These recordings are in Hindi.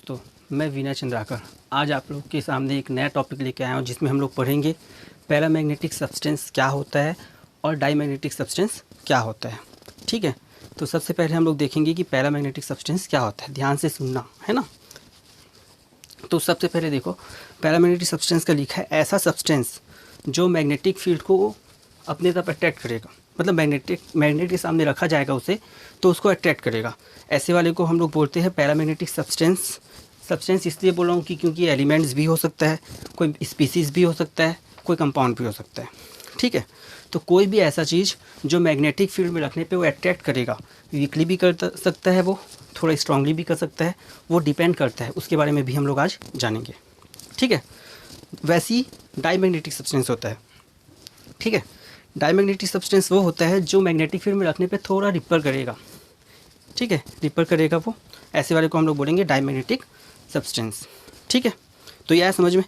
दोस्तों, मैं विनय चंद्राकर आज आप लोग के सामने एक नया टॉपिक लेके आया हूँ जिसमें हम लोग पढ़ेंगे पैरामैग्नेटिक सब्सटेंस क्या होता है और डाईमैग्नेटिक सब्सटेंस क्या होता है। ठीक है, तो सबसे पहले हम लोग देखेंगे कि पैरामैग्नेटिक सब्सटेंस क्या होता है। ध्यान से सुनना है ना। तो सबसे पहले देखो, पैरामैग्नेटिक सब्सटेंस का लिखा है ऐसा सब्सटेंस जो मैग्नेटिक फील्ड को अपने तरफ अट्रैक्ट करेगा, मतलब मैग्नेट के सामने रखा जाएगा उसे तो उसको अट्रैक्ट करेगा। ऐसे वाले को हम लोग बोलते हैं पैरामैग्नेटिक सब्सटेंस। सब्सटेंस इसलिए बोल रहा हूँ कि क्योंकि एलिमेंट्स भी हो सकता है, कोई स्पीसीज़ भी हो सकता है, कोई कंपाउंड भी हो सकता है। ठीक है, तो कोई भी ऐसा चीज़ जो मैग्नेटिक फील्ड में रखने पे वो अट्रैक्ट करेगा, वीकली भी कर सकता है, वो थोड़ा स्ट्रांगली भी कर सकता है, वो डिपेंड करता है। उसके बारे में भी हम लोग आज जानेंगे। ठीक है, वैसी डाईमैग्नेटिक सब्सटेंस होता है। ठीक है, डाईमैग्नेटिक सब्सटेंस वो होता है जो मैग्नेटिक फील्ड में रखने पे थोड़ा रिपेल करेगा। ठीक है, रिपेल करेगा वो, ऐसे वाले को हम लोग बोलेंगे डाईमैग्नेटिक सब्सटेंस। ठीक है, तो यह है समझ में।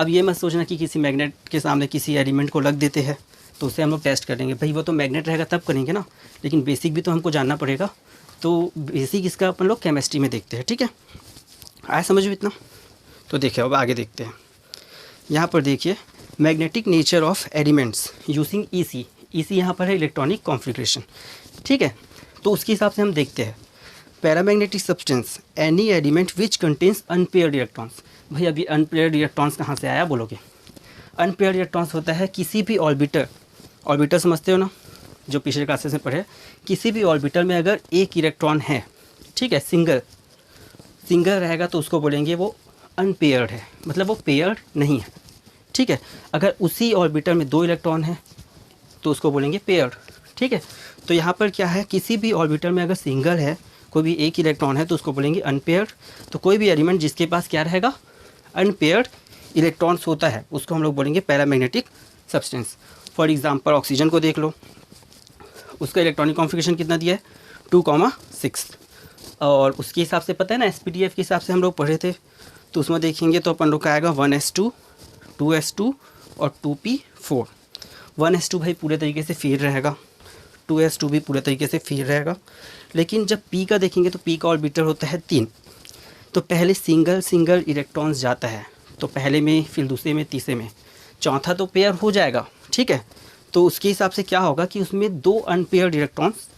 अब ये मत सोचना कि किसी मैग्नेट के सामने किसी एलिमेंट को रख देते हैं तो उससे हम लोग टेस्ट करेंगे। भाई वो तो मैग्नेट रहेगा तब करेंगे ना, लेकिन बेसिक भी तो हमको जानना पड़ेगा। तो बेसिक इसका अपन लोग केमिस्ट्री में देखते हैं। ठीक है, आया समझ में इतना। तो देखिए अब आगे देखते हैं। यहाँ पर देखिए, magnetic nature of elements using EC. EC यहाँ पर है इलेक्ट्रॉनिक कॉन्फ़िगरेशन। ठीक है, तो उसके हिसाब से हम देखते हैं paramagnetic substance any element which contains unpaired electrons. भाई अभी अनपेयर्ड इलेक्ट्रॉन्स कहाँ से आया बोलोगे। अनपेयर्ड इलेक्ट्रॉन्स होता है किसी भी ऑर्बिटर, ऑर्बिटर समझते हो ना, जो पिछले क्लासेस में पढ़े, किसी भी ऑर्बिटर में अगर एक इलेक्ट्रॉन है, ठीक है, सिंगल रहेगा तो उसको बोलेंगे वो अनपेयर्ड है, मतलब वो पेयर्ड नहीं है। ठीक है, अगर उसी ऑर्बिटर में दो इलेक्ट्रॉन है तो उसको बोलेंगे पेयर्ड। ठीक है, तो यहाँ पर क्या है, किसी भी ऑर्बिटर में अगर सिंगल है, कोई भी एक इलेक्ट्रॉन है तो उसको बोलेंगे अनपेयर्ड। तो कोई भी एलिमेंट जिसके पास क्या रहेगा, अनपेयर्ड इलेक्ट्रॉन्स होता है, उसको हम लोग बोलेंगे paramagnetic substance. For example oxygen को देख लो, उसका इलेक्ट्रॉनिक कॉन्फ़िगरेशन कितना दिया है, 2,6। और उसके हिसाब से पता है ना, SPDF के हिसाब से हम लोग पढ़े थे, तो उसमें देखेंगे तो अपन लोग का आएगा 1s2, 2s2 और 2p4। 1s2 भाई पूरे तरीके से फील रहेगा, 2s2 भी पूरे तरीके से फील रहेगा। लेकिन जब p का देखेंगे तो p का ऑर्बिटर होता है 3। तो पहले सिंगल इलेक्ट्रॉन्स जाता है, तो पहले में, फिर दूसरे में, तीसरे में, चौथा तो पेयर हो जाएगा। ठीक है, तो उसके हिसाब से क्या होगा कि उसमें 2 अनपेयर्ड इलेक्ट्रॉन्स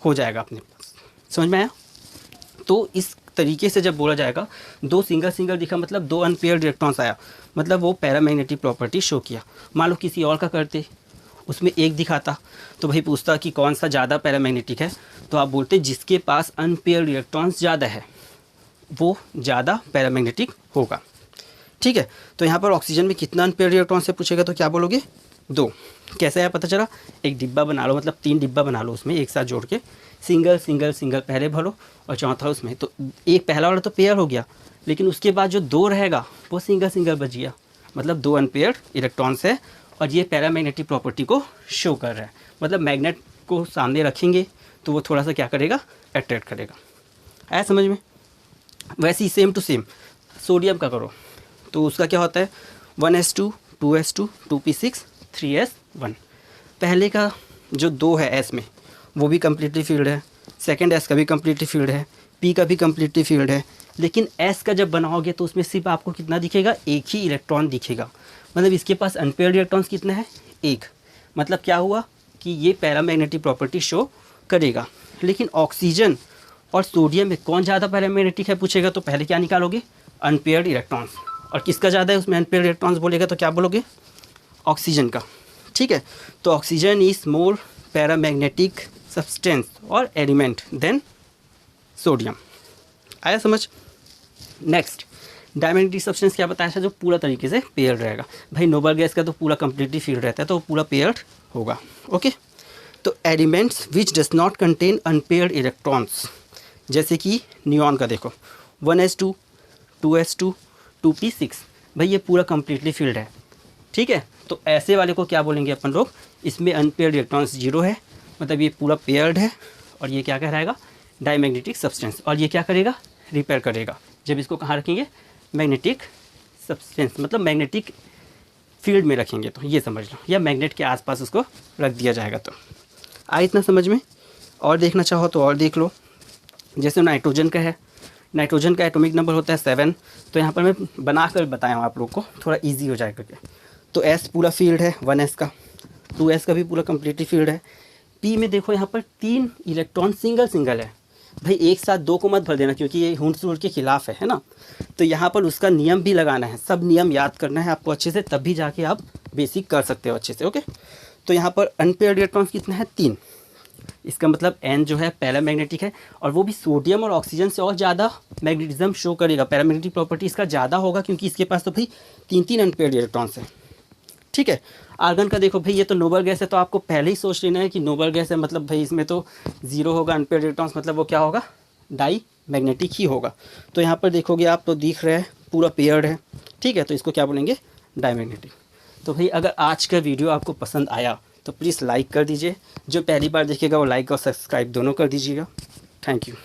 हो जाएगा अपने पास। समझ में आया। तो इस तरीके से जब बोला जाएगा दो सिंगल दिखा, मतलब 2 अनपेयर्ड इलेक्ट्रॉन्स आया, मतलब वो पैरामैग्नेटिक प्रॉपर्टी शो किया। मान लो किसी और का करते, उसमें एक दिखाता, तो भाई पूछता कि कौन सा ज़्यादा पैरामैग्नेटिक है, तो आप बोलते जिसके पास अनपेयर्ड इलेक्ट्रॉन्स ज़्यादा है वो ज़्यादा पैरामैग्नेटिक होगा। ठीक है, तो यहाँ पर ऑक्सीजन में कितना अनपेयर्ड इलेक्ट्रॉन से पूछेगा तो क्या बोलोगे, 2। कैसे आया पता चला, एक डिब्बा बना लो, मतलब 3 डिब्बा बना लो, उसमें एक साथ जोड़ के सिंगल पहले भरो और चौथा उसमें, तो एक पहला वाला तो पेयर हो गया, लेकिन उसके बाद जो 2 रहेगा वो सिंगल बच गया, मतलब 2 अनपेयर्ड इलेक्ट्रॉन्स है। और ये पैरामैग्नेटिक प्रॉपर्टी को शो कर रहा है, मतलब मैग्नेट को सामने रखेंगे तो वो थोड़ा सा क्या करेगा, अट्रैक्ट करेगा। आया समझ में। वैसे ही सेम टू सेम सोडियम का करो, तो उसका क्या होता है, 1s2, 2s2, 2p6, 3s1। पहले का जो 2 है S में, वो भी कम्प्लीटली फील्ड है, सेकंड S का भी कम्प्लीटली फील्ड है, P का भी कम्प्लीटली फील्ड है। लेकिन S का जब बनाओगे तो उसमें सिर्फ आपको कितना दिखेगा, एक ही इलेक्ट्रॉन दिखेगा, मतलब इसके पास अनपेयर्ड इलेक्ट्रॉन्स कितना है, 1। मतलब क्या हुआ कि ये पैरामैग्नेटिक प्रॉपर्टी शो करेगा। लेकिन ऑक्सीजन और सोडियम में कौन ज़्यादा पैरामैग्नेटिक है पूछेगा तो पहले क्या निकालोगे, अनपेयर्ड इलेक्ट्रॉन्स। और किसका ज़्यादा है उसमें अनपेयर्ड इलेक्ट्रॉन्स बोलेगा तो क्या बोलोगे, ऑक्सीजन का। ठीक है, तो oxygen is more paramagnetic substance और एलिमेंट देन सोडियम। आया समझ। नेक्स्ट, डाईमैग्नेटिक सब्सटेंस क्या बताया था, जो पूरा तरीके से पेयर्ड रहेगा। भाई नोबल गैस का तो पूरा कम्प्लीटली फील्ड रहता है, तो वो पूरा पेयर्ड होगा। ओके, तो elements which does not contain unpaired electrons, जैसे कि नियॉन का देखो, 1s2, 2s2, 2p6, भाई ये पूरा कम्प्लीटली फील्ड है। ठीक है, तो ऐसे वाले को क्या बोलेंगे अपन लोग, इसमें अनपेयर्ड इलेक्ट्रॉन्स 0 है, मतलब ये पूरा पेयर्ड है, और ये क्या कहलाएगा, डाईमैग्नेटिक सब्सटेंस। और ये क्या करेगा, रिपेयर करेगा। जब इसको कहाँ रखेंगे, मैग्नेटिक सब्सटेंस, मतलब मैग्नेटिक फील्ड में रखेंगे, तो ये समझ लो, या मैग्नेट के आसपास उसको रख दिया जाएगा। तो आया इतना समझ में। और देखना चाहो तो और देख लो, जैसे नाइट्रोजन का है, नाइट्रोजन का एटॉमिक नंबर होता है 7। तो यहाँ पर मैं बना कर बताया हूँ आप लोग को, थोड़ा ईजी हो जाए करके। तो S पूरा फील्ड है 1s का, 2s का भी पूरा कम्प्लीटली फील्ड है। P में देखो यहाँ पर 3 इलेक्ट्रॉन सिंगल सिंगल है। भाई एक साथ 2 को मत भर देना, क्योंकि ये हुंड्स रूल के खिलाफ है ना। तो यहाँ पर उसका नियम भी लगाना है, सब नियम याद करना है आपको अच्छे से, तभी जाके आप बेसिक कर सकते हो अच्छे से। ओके, तो यहाँ पर अनपेयर्ड इलेक्ट्रॉन्स कितने हैं? 3। इसका मतलब N जो है पैरामैग्नेटिक है, और वो भी सोडियम और ऑक्सीजन से और ज़्यादा मैग्नेटिज्म शो करेगा। पैरामैग्नेटिक प्रॉपर्टी इसका ज़्यादा होगा, क्योंकि इसके पास तो भाई 3 अनपेयर्ड इलेक्ट्रॉन्स हैं। ठीक है, आर्गन का देखो भाई, ये तो नोबल गैस है, तो आपको पहले ही सोच लेना है कि नोबल गैस है, मतलब भाई इसमें तो 0 होगा अनपेयर्ड इलेक्ट्रॉन्स, मतलब वो क्या होगा? डाई मैग्नेटिक ही होगा। तो यहाँ पर देखोगे आप तो दिख रहा है पूरा पेयर्ड है। ठीक है, तो इसको क्या बोलेंगे? डाईमैग्नेटिक। तो भाई अगर आज का वीडियो आपको पसंद आया तो प्लीज़ लाइक कर दीजिए, जो पहली बार देखेगा वो लाइक और सब्सक्राइब दोनों कर दीजिएगा। Thank you.